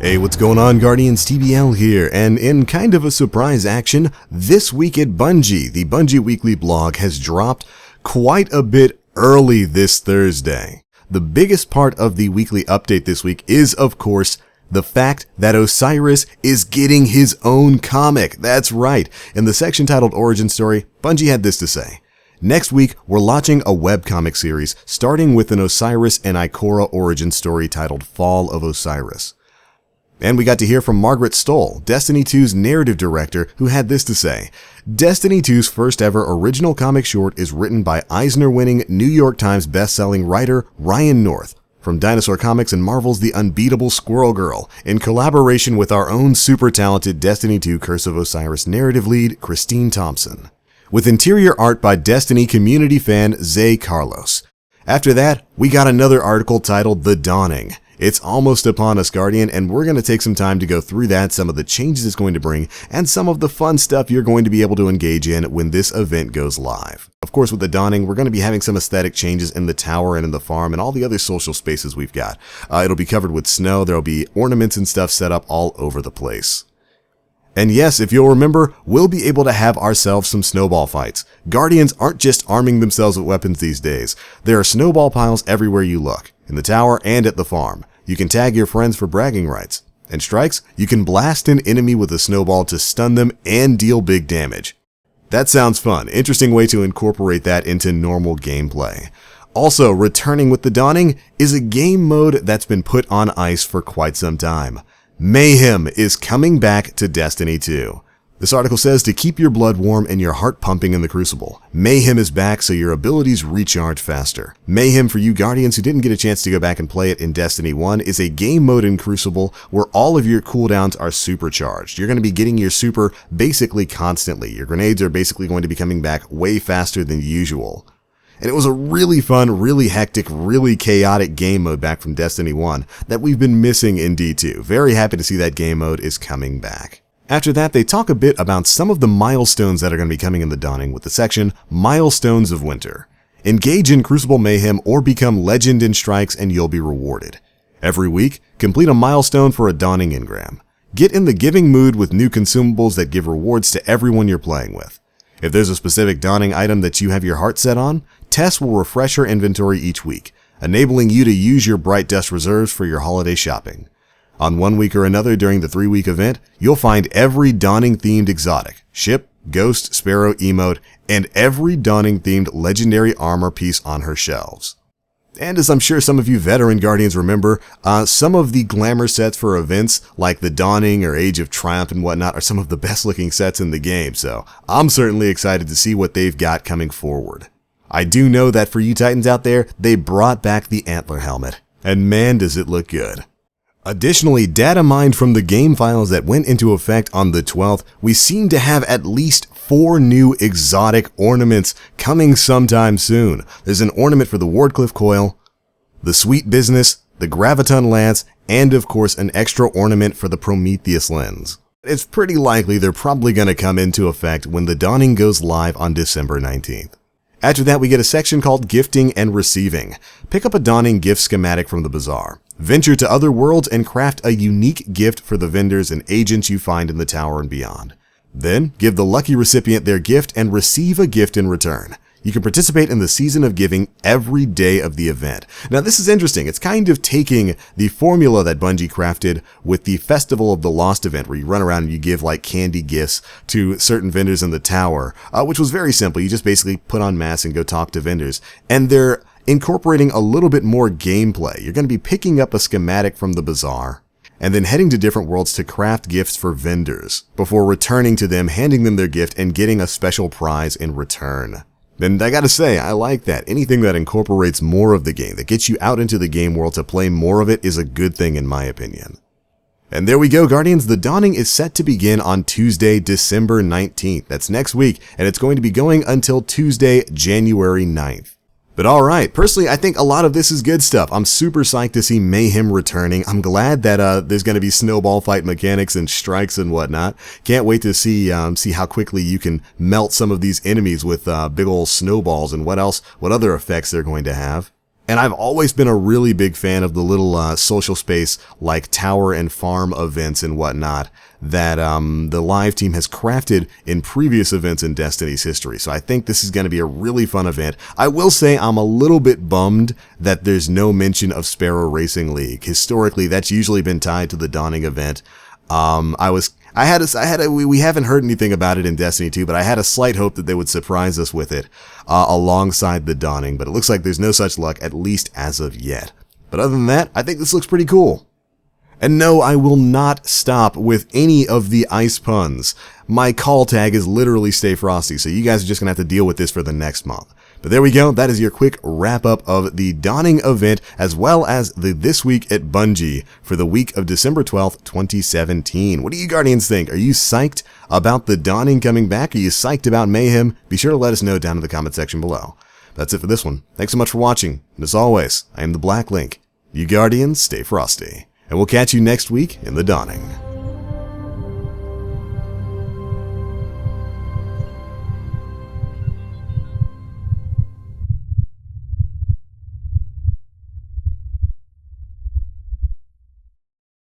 Hey, what's going on, Guardians? TBL here, and in kind of a surprise action, this week at Bungie, the Bungie Weekly blog has dropped quite a bit early this Thursday. The biggest part of the weekly update this week is, of course, the fact that Osiris is getting his own comic. That's right. In the section titled Origin Story, Bungie had this to say. Next week, we're launching a webcomic series starting with an Osiris and Ikora origin story titled Fall of Osiris. And we got to hear from Margaret Stoll, Destiny 2's narrative director, who had this to say. Destiny 2's first ever original comic short is written by Eisner-winning New York Times best-selling writer Ryan North from Dinosaur Comics and Marvel's The Unbeatable Squirrel Girl, in collaboration with our own super talented Destiny 2 Curse of Osiris narrative lead, Christine Thompson, with interior art by Destiny community fan Zay Carlos. After that, we got another article titled The Dawning. It's almost upon us, Guardian, and we're going to take some time to go through that, some of the changes it's going to bring, and some of the fun stuff you're going to be able to engage in when this event goes live. Of course, with the Dawning, we're going to be having some aesthetic changes in the tower and in the farm and all the other social spaces we've got. It'll be covered with snow, there'll be ornaments and stuff set up all over the place. And yes, if you'll remember, we'll be able to have ourselves some snowball fights. Guardians aren't just arming themselves with weapons these days. There are snowball piles everywhere you look, in the tower and at the farm. You can tag your friends for bragging rights. And strikes, you can blast an enemy with a snowball to stun them and deal big damage. That sounds fun. Interesting way to incorporate that into normal gameplay. Also, returning with the Dawning is a game mode that's been put on ice for quite some time. Mayhem is coming back to Destiny 2. This article says to keep your blood warm and your heart pumping in the Crucible. Mayhem is back so your abilities recharge faster. Mayhem, for you Guardians who didn't get a chance to go back and play it in Destiny 1, is a game mode in Crucible where all of your cooldowns are supercharged. You're going to be getting your super basically constantly. Your grenades are basically going to be coming back way faster than usual. And it was a really fun, really hectic, really chaotic game mode back from Destiny 1 that we've been missing in D2. Very happy to see that game mode is coming back. After that, they talk a bit about some of the milestones that are going to be coming in the Dawning with the section Milestones of Winter. Engage in Crucible Mayhem or become Legend in Strikes and you'll be rewarded. Every week, complete a milestone for a Dawning engram. Get in the giving mood with new consumables that give rewards to everyone you're playing with. If there's a specific Dawning item that you have your heart set on, Tess will refresh her inventory each week, enabling you to use your Bright Dust reserves for your holiday shopping. On one week or another during the 3-week event, you'll find every Dawning-themed exotic, ship, ghost, sparrow, emote, and every Dawning-themed legendary armor piece on her shelves. And as I'm sure some of you veteran Guardians remember, some of the glamour sets for events like the Dawning or Age of Triumph and whatnot are some of the best looking sets in the game, so I'm certainly excited to see what they've got coming forward. I do know that for you Titans out there, they brought back the antler helmet, and man does it look good. Additionally, data mined from the game files that went into effect on the 12th, we seem to have at least 4 new exotic ornaments coming sometime soon. There's an ornament for the Wardcliff Coil, the Sweet Business, the Graviton Lance, and of course an extra ornament for the Prometheus Lens. It's pretty likely they're probably going to come into effect when the Dawning goes live on December 19th. After that, we get a section called Gifting and Receiving. Pick up a Dawning gift schematic from the bazaar. Venture to other worlds and craft a unique gift for the vendors and agents you find in the tower and beyond. Then, give the lucky recipient their gift and receive a gift in return. You can participate in the Season of Giving every day of the event. Now, this is interesting. It's kind of taking the formula that Bungie crafted with the Festival of the Lost event, where you run around and you give like candy gifts to certain vendors in the tower, which was very simple. You just basically put on masks and go talk to vendors. And they're incorporating a little bit more gameplay. You're going to be picking up a schematic from the bazaar and then heading to different worlds to craft gifts for vendors before returning to them, handing them their gift, and getting a special prize in return. And I gotta say, I like that. Anything that incorporates more of the game, that gets you out into the game world to play more of it, is a good thing in my opinion. And there we go, Guardians. The Dawning is set to begin on Tuesday, December 19th. That's next week, and it's going to be going until Tuesday, January 9th. But alright, personally, I think a lot of this is good stuff. I'm super psyched to see Mayhem returning. I'm glad that there's going to be snowball fight mechanics and strikes and whatnot. Can't wait to see how quickly you can melt some of these enemies with big old snowballs and what other effects they're going to have. And I've always been a really big fan of the little social space like tower and farm events and whatnot that the live team has crafted in previous events in Destiny's history. So I think this is going to be a really fun event. I will say I'm a little bit bummed that there's no mention of Sparrow Racing League. Historically, that's usually been tied to the Dawning event. We haven't heard anything about it in Destiny 2, but I had a slight hope that they would surprise us with it alongside the Dawning, but it looks like there's no such luck, at least as of yet. But other than that, I think this looks pretty cool. And no, I will not stop with any of the ice puns. My call tag is literally Stay Frosty, so you guys are just going to have to deal with this for the next month. But there we go, that is your quick wrap-up of the Dawning event, as well as the This Week at Bungie for the week of December 12th, 2017. What do you Guardians think? Are you psyched about the Dawning coming back? Are you psyched about Mayhem? Be sure to let us know down in the comment section below. That's it for this one. Thanks so much for watching, and as always, I am the Black Link. You Guardians, stay frosty, and we'll catch you next week in the Dawning.